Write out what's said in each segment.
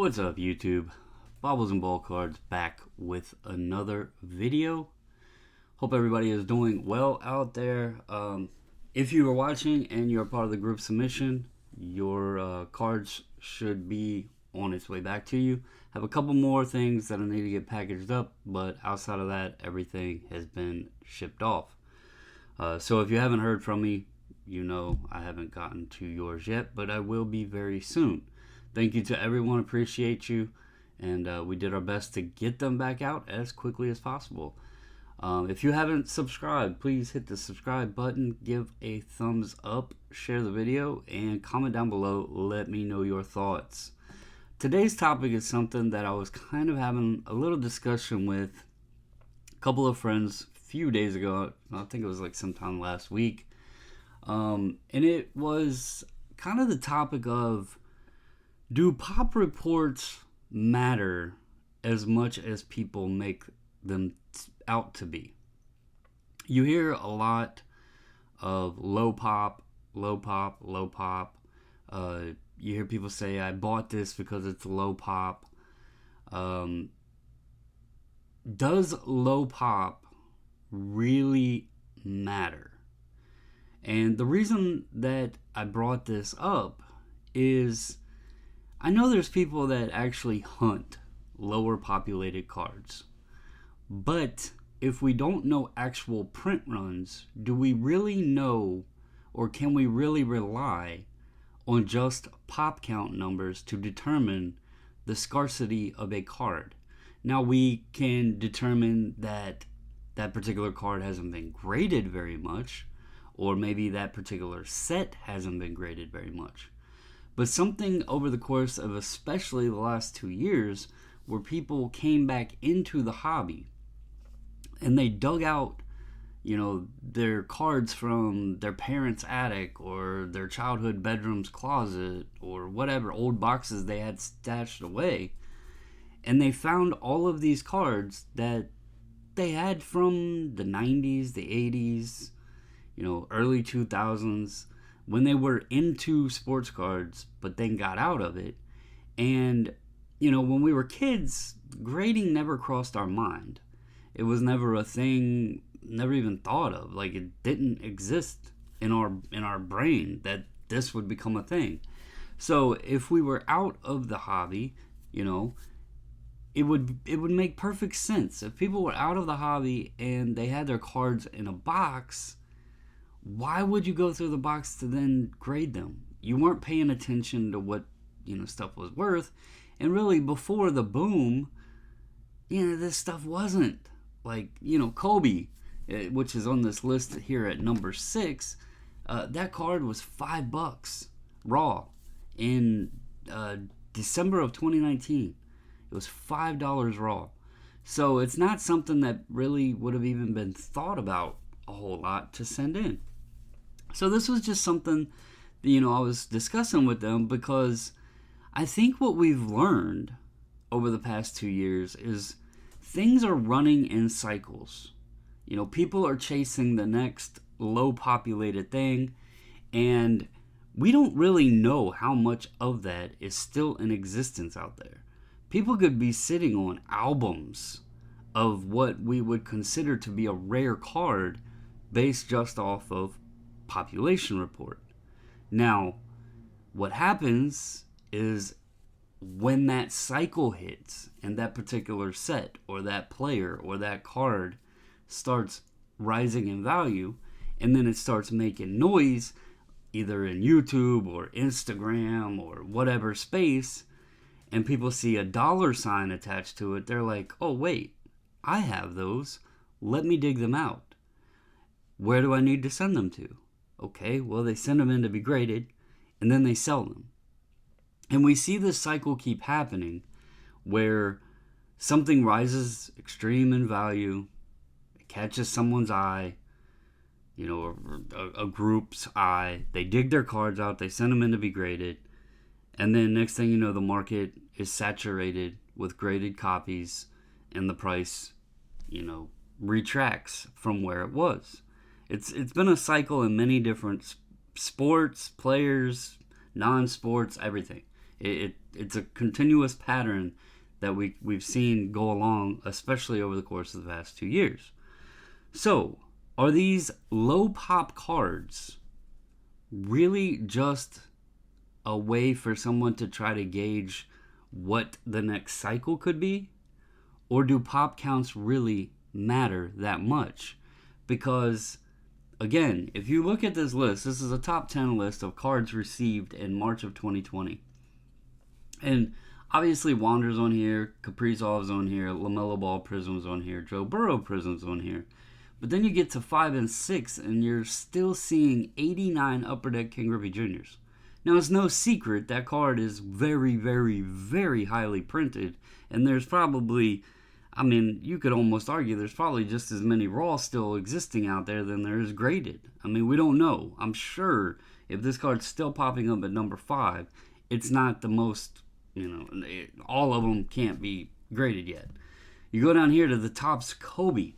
What's up, YouTube? Bobbles and Ball Cards back with another video. Hope everybody is doing well out there. If you are watching and you're part of the group submission, your cards should be on its way back to you. Have a couple more things that I need to get packaged up, but outside of that, everything has been shipped off. So if you haven't heard from me, you know I haven't gotten to yours yet, but I will be very soon. Thank you to everyone. Appreciate you. And we did our best to get them back out as quickly as possible. If you haven't subscribed, please hit the subscribe button, give a thumbs up, share the video, and comment down below. Let me know your thoughts. Today's topic is something that I was kind of having a little discussion with a couple of friends a few days ago. I think it was like sometime last week. And it was kind of the topic of, do pop reports matter as much as people make them out to be? You hear a lot of low pop, low pop, low pop. You hear people say, I bought this because it's low pop. Does low pop really matter? And the reason that I brought this up is I know there's people that actually hunt lower populated cards. But if we don't know actual print runs, do we really know, or can we really rely on just pop count numbers to determine the scarcity of a card? Now, we can determine that that particular card hasn't been graded very much, or maybe that particular set hasn't been graded very much. But something over the course of especially the last 2 years, where people came back into the hobby and they dug out, their cards from their parents' attic or their childhood bedroom's closet or whatever old boxes they had stashed away, and they found all of these cards that they had from the 90s, the 80s, early 2000s, when they were into sports cards, but then got out of it. And, when we were kids, grading never crossed our mind. It was never a thing, never even thought of. Like, it didn't exist in our brain that this would become a thing. So if we were out of the hobby, it would make perfect sense. If people were out of the hobby and they had their cards in a box, why would you go through the box to then grade them? You weren't paying attention to what, stuff was worth. And really, before the boom, this stuff wasn't. Like, Kobe, which is on this list here at number 6, that card was $5 raw in December of 2019. It was $5 raw. So it's not something that really would have even been thought about a whole lot to send in. So this was just something that, I was discussing with them, because I think what we've learned over the past 2 years is things are running in cycles. People are chasing the next low populated thing, and we don't really know how much of that is still in existence out there. People could be sitting on albums of what we would consider to be a rare card based just off of population report. Now, what happens is when that cycle hits and that particular set or that player or that card starts rising in value, and then it starts making noise either in YouTube or Instagram or whatever space, and people see a $sign attached to it, they're like, oh wait, I have those, let me dig them out. Where do I need to send them to? Okay, well, they send them in to be graded, and then they sell them. And we see this cycle keep happening, where something rises extreme in value, it catches someone's eye, a group's eye, they dig their cards out, they send them in to be graded, and then next thing you know, the market is saturated with graded copies, and the price, retracts from where it was. It's been a cycle in many different sports, players, non-sports, everything. It's a continuous pattern that we've seen go along, especially over the course of the past 2 years. So, are these low pop cards really just a way for someone to try to gauge what the next cycle could be? Or do pop counts really matter that much? Because, again, if you look at this list, this is a top 10 list of cards received in March of 2020. And obviously, Wander's on here, Kaprizov's on here, LaMelo Ball Prism's on here, Joe Burrow Prism's on here. But then you get to 5 and 6, and you're still seeing 89 Upper Deck King Griffey Jr.'s. Now, it's no secret that card is very, very, very highly printed, and there's probably, I mean, you could almost argue there's probably just as many raw still existing out there than there is graded. I mean, we don't know. I'm sure if this card's still popping up at number 5, it's not the most, all of them can't be graded yet. You go down here to the Topps Kobe.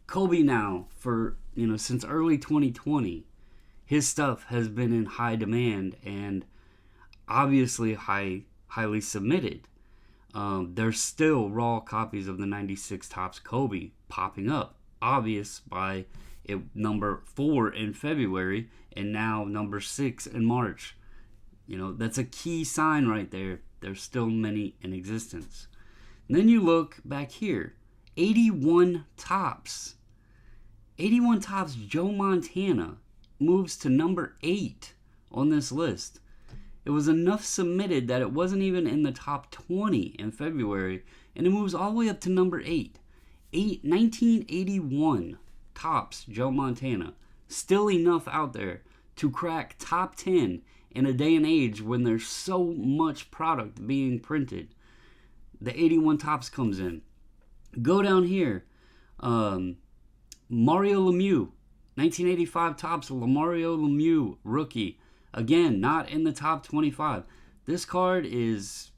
Kobe now, for, since early 2020, his stuff has been in high demand and obviously highly submitted. There's still raw copies of the 96 Topps Kobe popping up. Obvious by number 4 in February and now number 6 in March. That's a key sign right there. There's still many in existence. And then you look back here. 81 Topps. 81 Topps Joe Montana moves to number 8 on this list. It was enough submitted that it wasn't even in the top 20 in February, and it moves all the way up to number 8. 1981 Topps Joe Montana. Still enough out there to crack top 10 in a day and age when there's so much product being printed. The 81 Topps comes in. Go down here. Mario Lemieux. 1985 Topps Mario Lemieux rookie. Again, not in the top 25. This card is,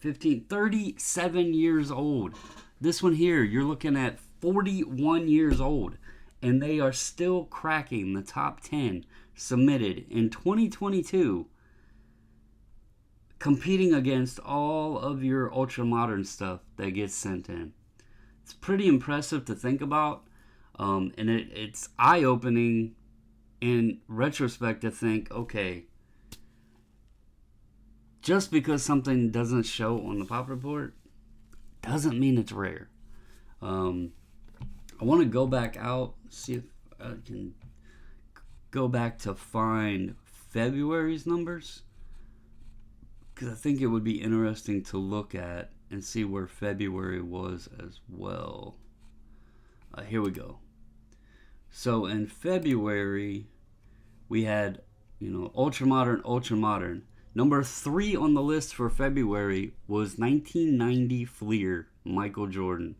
37 years old. This one here, you're looking at 41 years old. And they are still cracking the top 10 submitted in 2022. Competing against all of your ultra modern stuff that gets sent in. It's pretty impressive to think about. And it's eye-opening in retrospect to think, okay, just because something doesn't show on the Pop Report doesn't mean it's rare. I want to go back out, see if I can go back to find February's numbers, because I think it would be interesting to look at and see where February was as well. Here we go. So in February, we had, ultra modern. Number 3 on the list for February was 1990 Fleer Michael Jordan.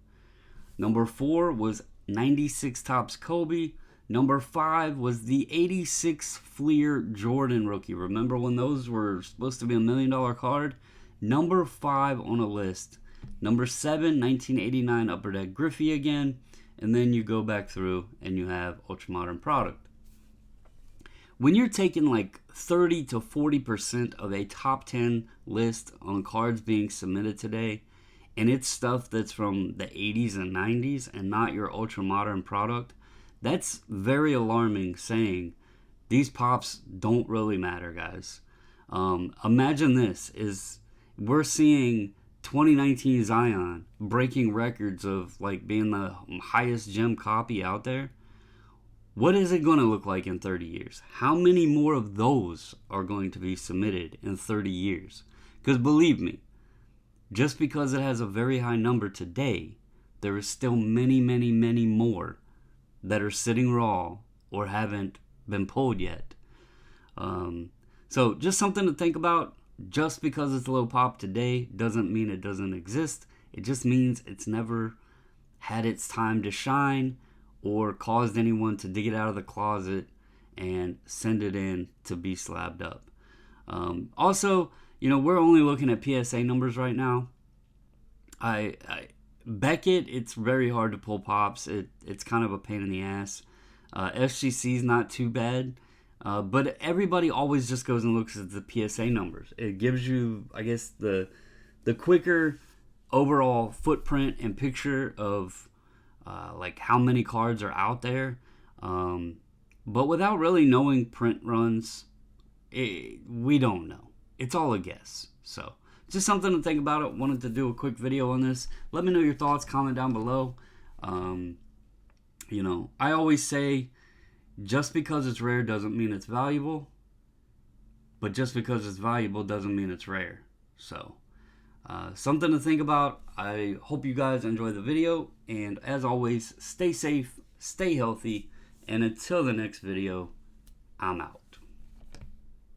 Number 4 was 96 Topps Kobe. Number 5 was the 86 Fleer Jordan rookie. Remember when those were supposed to be $1 million card? Number 5 on a list. Number 7, 1989 Upper Deck Griffey again. And then you go back through and you have ultra modern product. When you're taking like 30 to 40% of a top 10 list on cards being submitted today, and it's stuff that's from the 80s and 90s and not your ultra modern product, that's very alarming, saying these pops don't really matter, guys. Imagine this, we're seeing 2019 Zion breaking records of like being the highest gem copy out there. What is it going to look like in 30 years? How many more of those are going to be submitted in 30 years? Because believe me, just because it has a very high number today, there is still many, many, many more that are sitting raw or haven't been pulled yet. So just something to think about. Just because it's low pop today doesn't mean it doesn't exist. It just means it's never had its time to shine or caused anyone to dig it out of the closet and send it in to be slabbed up. Also, we're only looking at PSA numbers right now. Beckett, it's very hard to pull pops. It's kind of a pain in the ass. SGC is not too bad. But everybody always just goes and looks at the PSA numbers. It gives you, I guess, the quicker overall footprint and picture of like how many cards are out there. But without really knowing print runs, we don't know. It's all a guess. So just something to think about. It. Wanted to do a quick video on this. Let me know your thoughts. Comment down below. You know, I always say, just because it's rare doesn't mean it's valuable, but just because it's valuable doesn't mean it's rare. So, something to think about. I hope you guys enjoy the video, and as always, stay safe, stay healthy, and until the next video, I'm out.